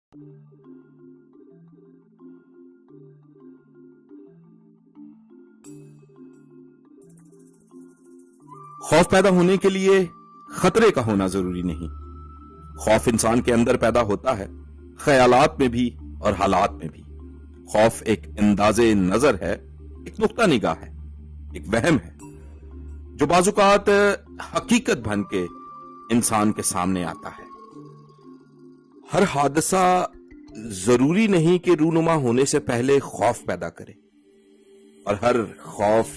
خوف پیدا ہونے کے لیے خطرے کا ہونا ضروری نہیں. خوف انسان کے اندر پیدا ہوتا ہے، خیالات میں بھی اور حالات میں بھی. خوف ایک انداز نظر ہے، ایک نقطہ نگاہ ہے، ایک وہم ہے جو بعض اوقات حقیقت بن کے انسان کے سامنے آتا ہے. ہر حادثہ ضروری نہیں کہ رونما ہونے سے پہلے خوف پیدا کرے، اور ہر خوف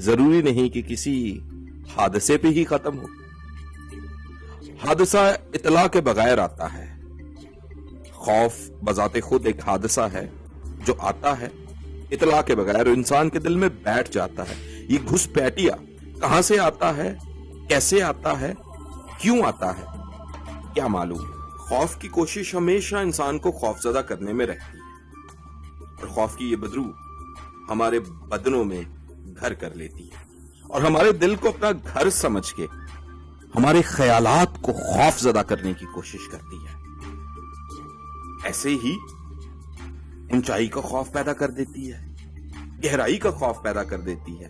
ضروری نہیں کہ کسی حادثے پہ ہی ختم ہو. حادثہ اطلاع کے بغیر آتا ہے. خوف بذات خود ایک حادثہ ہے جو آتا ہے اطلاع کے بغیر اور انسان کے دل میں بیٹھ جاتا ہے. یہ گھسپیٹیا کہاں سے آتا ہے، کیسے آتا ہے، کیوں آتا ہے، کیا معلوم. خوف کی کوشش ہمیشہ انسان کو خوف زدہ کرنے میں رہتی ہے، اور خوف کی یہ بدرو ہمارے بدنوں میں گھر کر لیتی ہے اور ہمارے دل کو اپنا گھر سمجھ کے ہمارے خیالات کو خوف زدہ کرنے کی کوشش کرتی ہے. ایسے ہی اونچائی کا خوف پیدا کر دیتی ہے، گہرائی کا خوف پیدا کر دیتی ہے،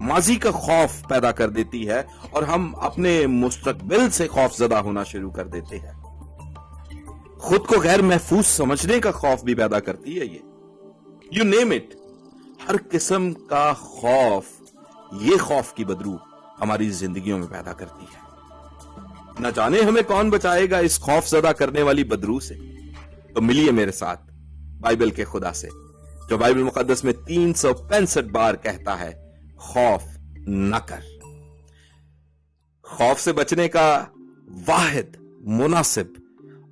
ماضی کا خوف پیدا کر دیتی ہے، اور ہم اپنے مستقبل سے خوف زدہ ہونا شروع کر دیتے ہیں. خود کو غیر محفوظ سمجھنے کا خوف بھی پیدا کرتی ہے. یہ یو نیم اٹ، ہر قسم کا خوف، یہ خوف کی بدرو ہماری زندگیوں میں پیدا کرتی ہے. نہ جانے ہمیں کون بچائے گا اس خوف زدہ کرنے والی بدرو سے. تو ملیے میرے ساتھ بائبل کے خدا سے، جو بائبل مقدس میں 365 بار کہتا ہے خوف نہ کر. خوف سے بچنے کا واحد، مناسب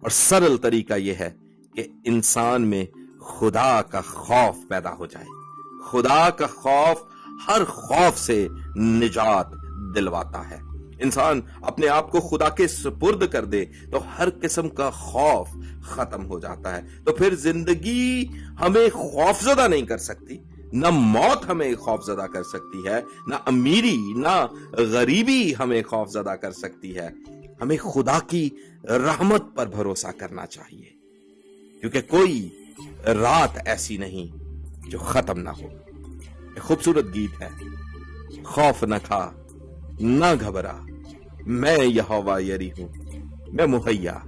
اور سرل طریقہ یہ ہے کہ انسان میں خدا کا خوف پیدا ہو جائے. خدا کا خوف ہر خوف سے نجات دلواتا ہے. انسان اپنے آپ کو خدا کے سپرد کر دے تو ہر قسم کا خوف ختم ہو جاتا ہے. تو پھر زندگی ہمیں خوف زدہ نہیں کر سکتی، نہ موت ہمیں خوف زدہ کر سکتی ہے، نہ امیری نہ غریبی ہمیں خوف زدہ کر سکتی ہے. ہمیں خدا کی رحمت پر بھروسہ کرنا چاہیے، کیونکہ کوئی رات ایسی نہیں جو ختم نہ ہو. ایک خوبصورت گیت ہے، خوف نہ کھا نہ گھبرا، میں یہوہ یری ہوں، میں مہیا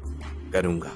کروں گا.